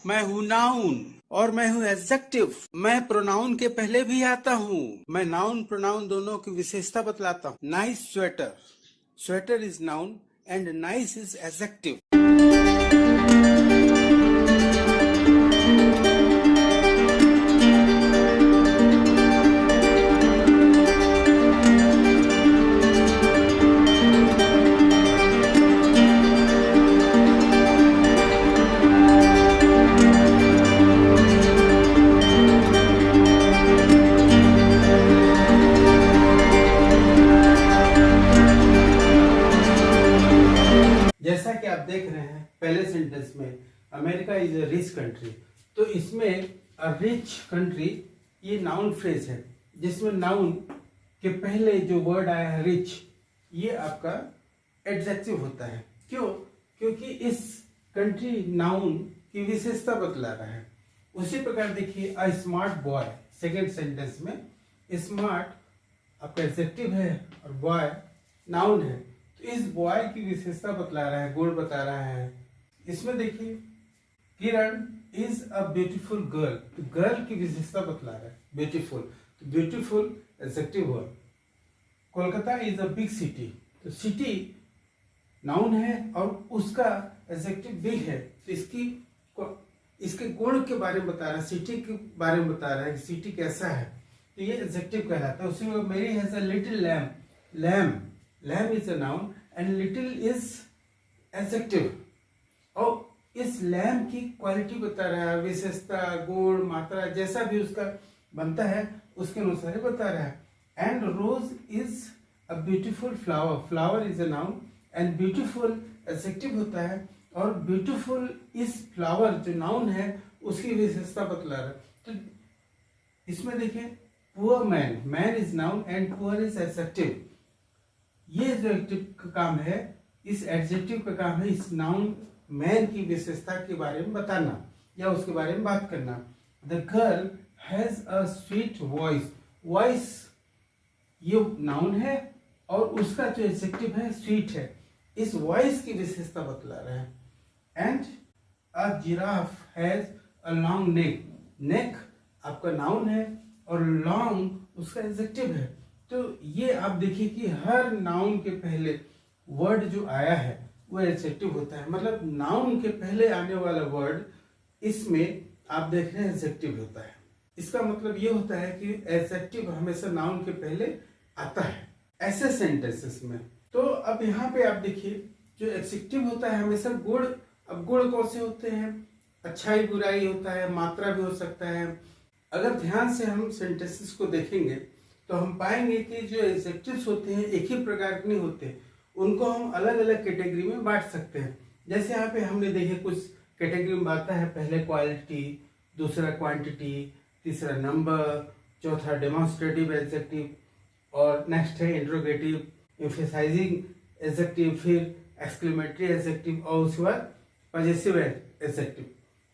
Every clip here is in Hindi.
मैं हूँ नाउन और मैं हूँ एडजेक्टिव। मैं प्रोनाउन के पहले भी आता हूँ। मैं नाउन प्रोनाउन दोनों की विशेषता बतलाता हूँ। Nice sweater, sweater is noun and nice is adjective. जैसा कि आप देख रहे हैं पहले सेंटेंस में, America is a rich country, तो इसमें अ रिच कंट्री ये नाउन फ्रेज है, जिसमें नाउन के पहले जो वर्ड आया है रिच, ये आपका एडजेक्टिव होता है। क्यों? क्योंकि इस कंट्री नाउन की विशेषता बतला रहा है। उसी प्रकार देखिए a smart boy, second sentence में स्मार्ट आपका एडजेक्टिव है और बॉय नाउन है, तो इस बॉय की विशेषता बतला रहा है, गुण बता रहा है। इसमें देखिए किरण इज अ ब्यूटीफुल गर्ल, तो गर्ल की विशेषता बतला रहा है ब्यूटीफुल, तो ब्यूटीफुल एडजेक्टिव हुआ। Kolkata is a big city, तो सिटी नाउन है और उसका एडजेक्टिव बिग है, तो इसके गुण के बारे में बता रहा है, सिटी के बारे में बता रहा है कि सिटी कैसा है, तो ये एडजेक्टिव कहलाता है। उसी में मेरी has a little lamp, lamp lamp is a noun and little is adjective, और इस लैम्प की क्वालिटी बता रहा है, विशेषता, गुण, मात्रा जैसा भी उसका बनता है उसके अनुसार ही बता रहा है। And rose is a beautiful flower, flower is a noun and beautiful adjective होता है, और ब्यूटीफुल इस फ्लावर जो नाउन है उसकी विशेषता बतला रहा है। तो इसमें देखिए poor man, man is noun and poor is adjective. ये जो एडजेक्टिव का काम है, इस एडजेक्टिव का काम है इस नाउन मैन की विशेषता के बारे में बताना या उसके बारे में बात करना। The girl has a sweet voice, voice ये नाउन है और उसका जो एडजेक्टिव है स्वीट है, इस वॉइस की विशेषता बतला रहा है। And a giraffe has a long neck, neck आपका नाउन है और लॉन्ग उसका एडजेक्टिव है। तो ये आप देखिए कि हर नाउन के पहले वर्ड जो आया है वो एडजेक्टिव होता है, मतलब नाउन के पहले आने वाला वर्ड इसमें आप देख रहे हैं एडजेक्टिव होता है। इसका मतलब ये होता है कि एडजेक्टिव हमेशा नाउन के पहले आता है ऐसे सेंटेंसेस में। तो अब यहाँ पे आप देखिए जो एडजेक्टिव होता है हमेशा गुण, अब गुण कौन से होते हैं? अच्छाई बुराई होता है, मात्रा भी हो सकता है। अगर ध्यान से हम सेंटेंसेस को देखेंगे तो हम पाएंगे कि जो एडजेक्टिव्स होते हैं एक ही प्रकार के नहीं होते, उनको हम अलग अलग कैटेगरी में बांट सकते हैं। जैसे यहाँ पे हमने देखे कुछ कैटेगरी में बांटा है, पहले क्वालिटी, दूसरा क्वांटिटी, तीसरा नंबर, चौथा डेमोन्स्ट्रेटिव एडजेक्टिव, और नेक्स्ट है इंट्रोगेटिव, एम्फेसाइजिंग एडजेक्टिव, फिर एक्सक्लेमेटरी एडजेक्टिव और उसके बाद पॉजेसिव एडजेक्टिव।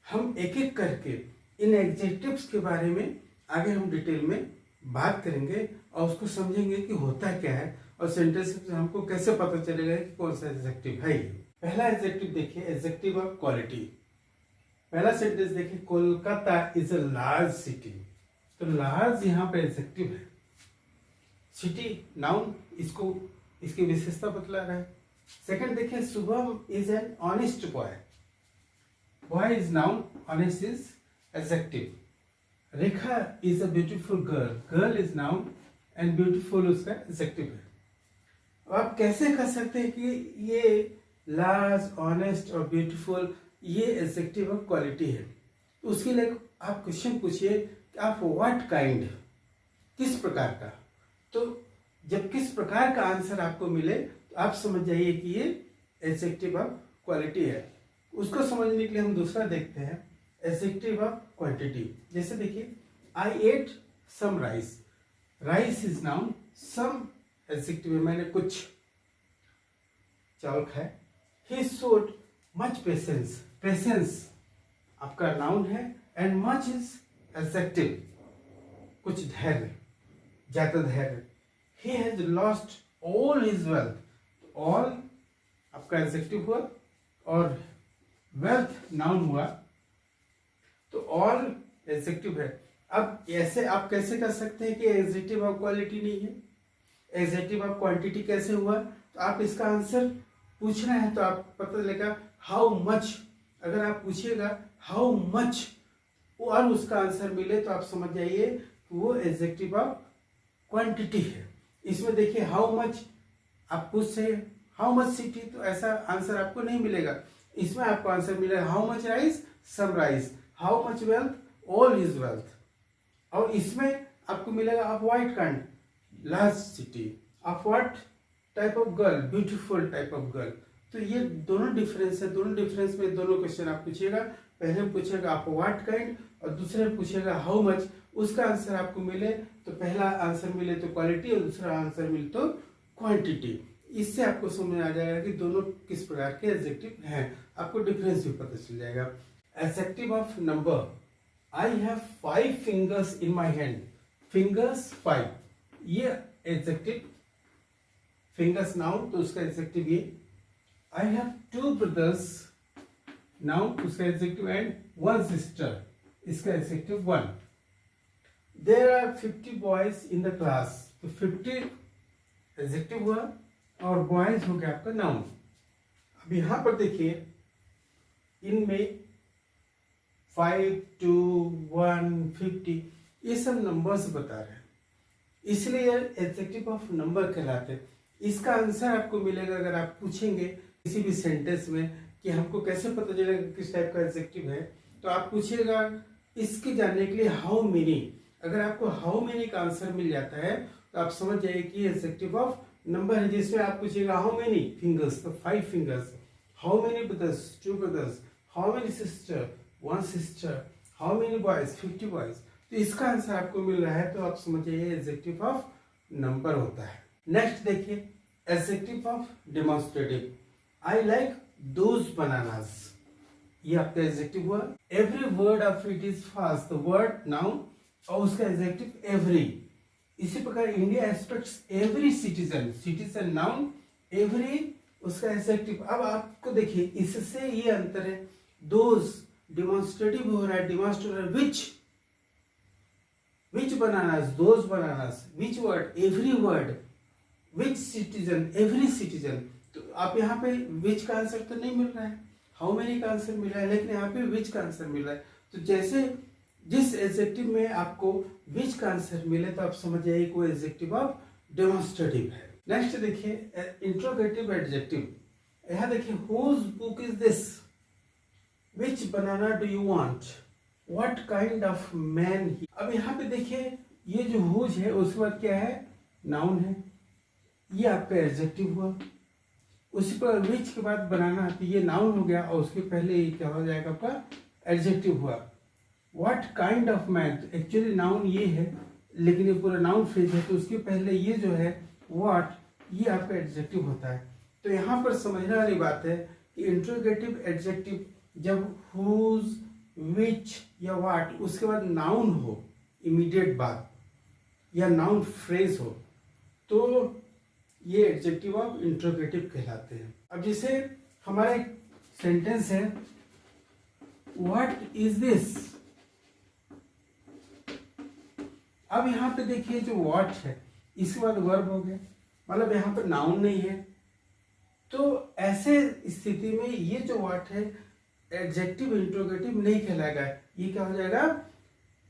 हम एक एक करके इन एडजेक्टिव्स के बारे में आगे हम डिटेल में बात करेंगे और उसको समझेंगे कि होता क्या है और सेंटेंस से हमको कैसे पता चलेगा कि कौन सा एडजेक्टिव है। पहला एडजेक्टिव देखिए, एडजेक्टिव ऑफ क्वालिटी। पहला सेंटेंस देखिए, Kolkata is a large city, तो लार्ज यहाँ पे एडजेक्टिव है, सिटी नाउन, इसको इसकी विशेषता बतला रहा है। सेकंड देखिए, Shubham is an honest boy, boy is noun, honest is adjective. Rekha is a beautiful girl, girl is noun and beautiful उसका एडजेक्टिव है। अब आप कैसे कह सकते हैं कि ये लार्ज, ऑनेस्ट और ब्यूटीफुल ये एडजेक्टिव ऑफ क्वालिटी है? तो उसके लिए आप क्वेश्चन पूछिए कि आप व्हाट काइंड, किस प्रकार का। तो जब किस प्रकार का आंसर आपको मिले तो आप समझ जाइए कि ये एडजेक्टिव ऑफ क्वालिटी है। उसको समझने के लिए हम दूसरा देखते हैं, एडजेक्टिव ऑफ क्वांटिटी। जैसे देखिए, I ate some rice, rice is noun, some adjective है, मैंने कुछ चावल खाए। He showed much patience, patience आपका नाउन है एंड मच इज एडजेक्टिव, कुछ धैर्य, ज्यादा धैर्य। He has lost all his wealth, all आपका एडजेक्टिव हुआ और वेल्थ नाउन हुआ। ऑल एडजेक्टिव है। अब ऐसे आप कैसे कर सकते हैं कि एडजेक्टिव ऑफ क्वालिटी नहीं है, एडजेक्टिव ऑफ क्वांटिटी कैसे हुआ? तो आप इसका आंसर पूछना है तो आप पता चलेगा हाउ मच। अगर आप पूछिएगा हाउ मच और उसका आंसर मिले तो आप समझ जाइए कि वो एडजेक्टिव ऑफ क्वांटिटी है। इसमें देखिए हाउ मच आप पूछ से हाउ मच सिटी, तो ऐसा आंसर आपको नहीं मिलेगा। इसमें आपको आंसर मिलेगा how much rice, some rice, how much wealth, all is wealth. और इसमें आपको मिलेगा of what kind, large city, of what type of girl, beautiful type of girl. तो ये दोनों डिफरेंस है, दोनों डिफरेंस में दोनों क्वेश्चन आप पूछिएगा। पहले पूछेगा आप व्हाट काइंड और दूसरे पूछेगा हाउ मच। उसका आंसर आपको मिले तो पहला आंसर मिले तो क्वालिटी और दूसरा आंसर मिले तो क्वांटिटी। इससे आपको समझ आ जाएगा कि दोनों किस प्रकार के एडजेक्टिव हैं, आपको डिफरेंस भी पता चल जाएगा। Adjective of number, I have 5 fingers in my hand. Fingers 5, ये एडजेक्टिव, फिंगर्स नाउन तो उसका एडजेक्टिव ये। आई हैव 2 ब्रदर्स नाउन उसका एडजेक्टिव एंड 1 सिस्टर, इसका adjective 1। There are 50 boys in the class, तो 50 एडजेक्टिव हुआ और बॉयज हो गया आपका नाउन। अब यहां पर देखिए इनमें 5, 2, 1, 50 ये सब नंबर्स बता रहे हैं, इसलिए एडजेक्टिव ऑफ नंबर कहलाते हैं। इसका आंसर आपको मिलेगा अगर आप पूछेंगे किसी भी सेंटेंस में कि हमको कैसे पता चलेगा किस टाइप का एडजेक्टिव है, तो आप पूछिएगा इसके जानने के लिए हाउ मेनी। अगर आपको हाउ मेनी का आंसर मिल जाता है तो आप समझ जाइए कि एडजेक्टिव ऑफ नंबर है। जिसमें आप पूछिएगा हाउ मेनी फिंगर्स, तो 5 fingers, how many brothers, 2 brothers, how many sister, 1 sister, how many boys, 50 boys. तो इसका आंसर आपको मिल रहा है तो आप समझ जाइए एडजेक्टिव ऑफ नंबर होता है। नेक्स्ट देखिए adjective of demonstrative, I like those bananas, ये आपका एडजेक्टिव हुआ। Every word of it is fast, the word noun और उसका एडजेक्टिव एवरी। इसी प्रकार India aspects every citizen, citizen noun, every उसका एडजेक्टिव। अब आपको देखिए इससे ये अंतर है, दोज डेमोन्स्ट्रेटिव हो रहा है, demonstrative which bananas, those bananas, which word, every word, which citizen, every citizen। तो आप यहाँ पे which का आंसर तो नहीं मिल रहा है, how many का आंसर मिल रहा है, लेकिन यहाँ पे which का आंसर मिल रहा है। तो जैसे जिस एडजेक्टिव में आपको which का आंसर मिले तो आप समझ जाइए कोई एडजेक्टिव ऑफ डेमोन्स्ट्रेटिव है। नेक्स्ट देखिए इंट्रोगेटिव एडजेक्टिव, यहाँ देखिए whose book is this, which banana do you want, What kind of man he। अब यहाँ पे देखिए ये जो हुज है उसके बाद क्या है, नाउन है, ये आपका एडजेक्टिव हुआ। उसी पर विच के बाद बनाना, तो ये नाउन हो गया और उसके पहले ये क्या हो जाएगा आपका एडजेक्टिव हुआ। What kind of man, actually noun ये है लेकिन ये पूरा नाउन फ्रेज है, तो उसके पहले ये जो है what, ये आपका एडजेक्टिव होता है। तो यहाँ पर समझने वाली बात है कि इंट्रोगेटिव एडजेक्टिव जब हुज, विच या वाट उसके बाद नाउन हो इमीडिएट बाद या नाउन फ्रेज हो तो ये एडजेक्टिव ऑफ इंट्रोगेटिव कहलाते हैं। अब जैसे हमारा एक सेंटेंस है व्हाट इज दिस, अब यहाँ पे देखिए जो व्हाट है इसके बाद वर्ब हो गया, मतलब यहाँ पर नाउन नहीं है। तो ऐसे स्थिति में ये जो व्हाट है एडजेक्टिव इंट्रोगेटिव नहीं कहलाएगा, ये क्या हो जाएगा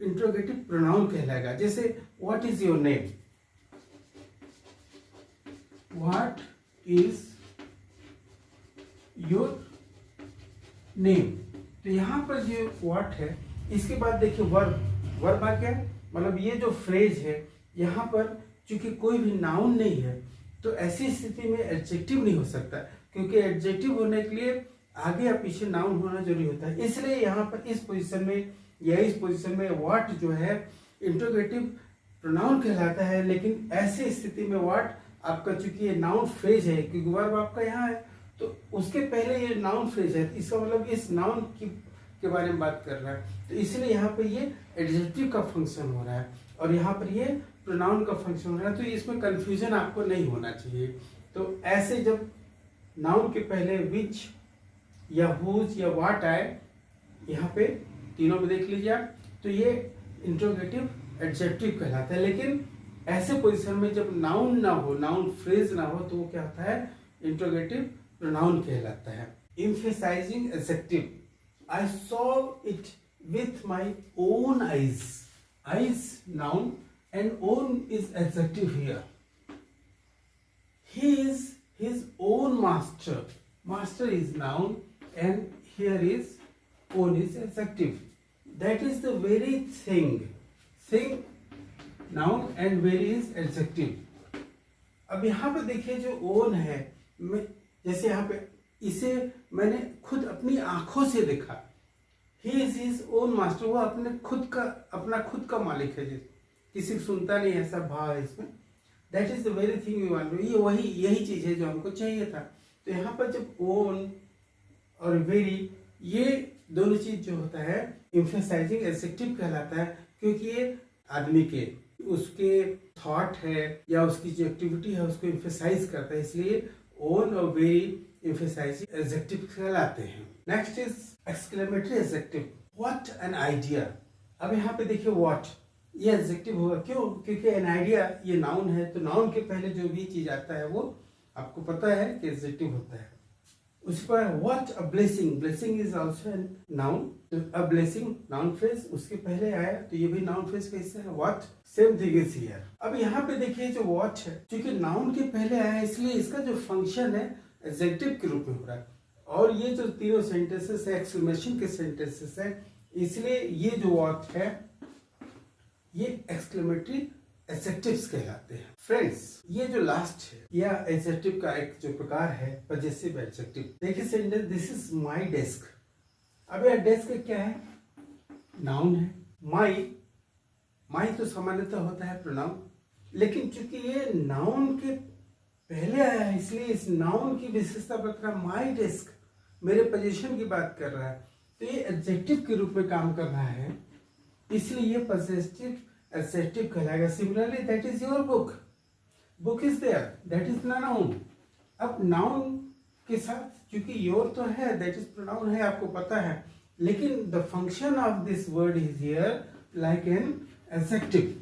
इंट्रोगेटिव प्रोनाउन कहलाएगा। जैसे what is your name, what is your name, तो यहां पर जो व्हाट है इसके बाद देखिए वर्ब, वर्ब आ गया, मतलब ये जो फ्रेज है यहाँ पर चूंकि कोई भी नाउन नहीं है तो ऐसी स्थिति में एडजेक्टिव नहीं हो सकता, क्योंकि एडजेक्टिव होने के लिए आगे या पीछे नाउन होना जरूरी होता है। इसलिए यहाँ पर इस पोजीशन में या इस पोजीशन में व्हाट जो है इंट्रोगेटिव प्रोनाउन कहलाता है, लेकिन ऐसे स्थिति में व्हाट आपका चूंकि ये नाउन फ्रेज है, क्योंकि वर्ब आपका यहाँ है तो उसके पहले ये नाउन फ्रेज है, इसका मतलब इस नाउन के बारे में बात कर रहा है, तो इसलिए यहाँ पर ये एडजेक्टिव का फंक्शन हो रहा है और यहाँ पर ये प्रोनाउन का फंक्शन हो रहा है। तो इसमें कंफ्यूजन आपको नहीं होना चाहिए। तो ऐसे जब नाउन के पहले विच या हुज या व्हाट आए, यहाँ पे तीनों में देख लीजिए आप। तो ये इंट्रोगेटिव एडजेक्टिव कहलाता है। लेकिन ऐसे पोजीशन में जब नाउन ना हो, नाउन फ्रेज ना हो, तो वो क्या होता है, इंट्रोगेटिव प्रोनाउन कहलाता है। Emphasizing adjective, I saw it with my own eyes. Eyes noun and own is adjective here. He is his own master. Master is noun and here is own is adjective. That is the very thing. Thing noun and very is adjective. अब यहाँ पे देखिए जो own है, जैसे यहाँ पे इसे मैंने खुद अपनी आंखों से देखा। He is his own master. वो अपना खुद का मालिक है। किसी को सुनता नहीं, ऐसा भाव है इसमें। That is the very thing we want. ये यही चीज है जो हमको चाहिए था। तो यहाँ पर जब ओन और वेरी, ये दोनों चीज जो होता है एम्फेसाइजिंग एडजेक्टिव कहलाता है, क्योंकि ये आदमी के उसके थॉट है या उसकी जो एक्टिविटी है उसको एम्फेसाइज करता है, इसलिए ओन और वेरी एम्फेसाइजिंग एडजेक्टिव कहलाते हैं। Next is exclamatory adjective, what an idea. अब यहाँ पे देखिए व्हाट, ये एडजेक्टिव होगा। क्यों? क्योंकि एन आइडिया ये नाउन है, तो नाउन के पहले जो भी चीज आता है वो आपको पता है कि एडजेक्टिव होता है। उस पर what a blessing, blessing is also known. तो अ ब्लेसिंग नाउन फ्रेज, उसके पहले आया तो ये भी नाउन फ्रेज का हिस्सा है। What same thing is here. अब यहाँ पे देखिए जो व्हाट है, क्योंकि नाउन के पहले आया इसलिए इसका जो फंक्शन है एडजेक्टिव के रूप में हो रहा है। और ये जो तीनों सेंटेंसेस है एक्सक्लेमेशन के सेंटेंसेस है, इसलिए ये जो व्हाट है ये एक्सक्लेमेटरी एडजेक्टिव्स कहलाते हैं। फ्रेंड्स, ये जो लास्ट है या एडजेक्टिव का एक जो प्रकार है पजेसिव एडजेक्टिव। देखिए sentence, this is my desk. अब यह डेस्क क्या है, नाउन है। माई तो सामान्यतः होता है प्रोनाउन, लेकिन चूंकि ये नाउन के पहले आया है इसलिए इस नाउन की विशेषता बता रहा, माई डेस्क मेरे पोजीशन की बात कर रहा है, तो ये एडजेक्टिव के रूप में काम कर रहा है, इसलिए ये पजेसिव एडजेक्टिव कहलाएगा। Similarly that is your book, book is there, that is noun. अब नाउन के साथ क्योंकि योर तो है, दैट इज प्रोनाउन है, आपको पता है, लेकिन the function of this word is here like an adjective.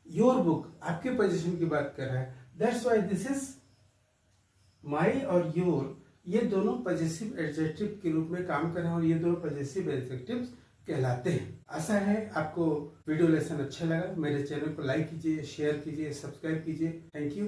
Your book आपके पोजीशन की बात कर रहा है, that's why this is my और योर, ये दोनों पजेसिव एडजेक्टिव के रूप में काम कर रहे हैं और ये दोनों पजेसिव एडजेक्टिव्स कहलाते हैं। आशा है आपको वीडियो लेसन अच्छा लगा। मेरे चैनल को लाइक कीजिए, शेयर कीजिए, सब्सक्राइब कीजिए। Thank you.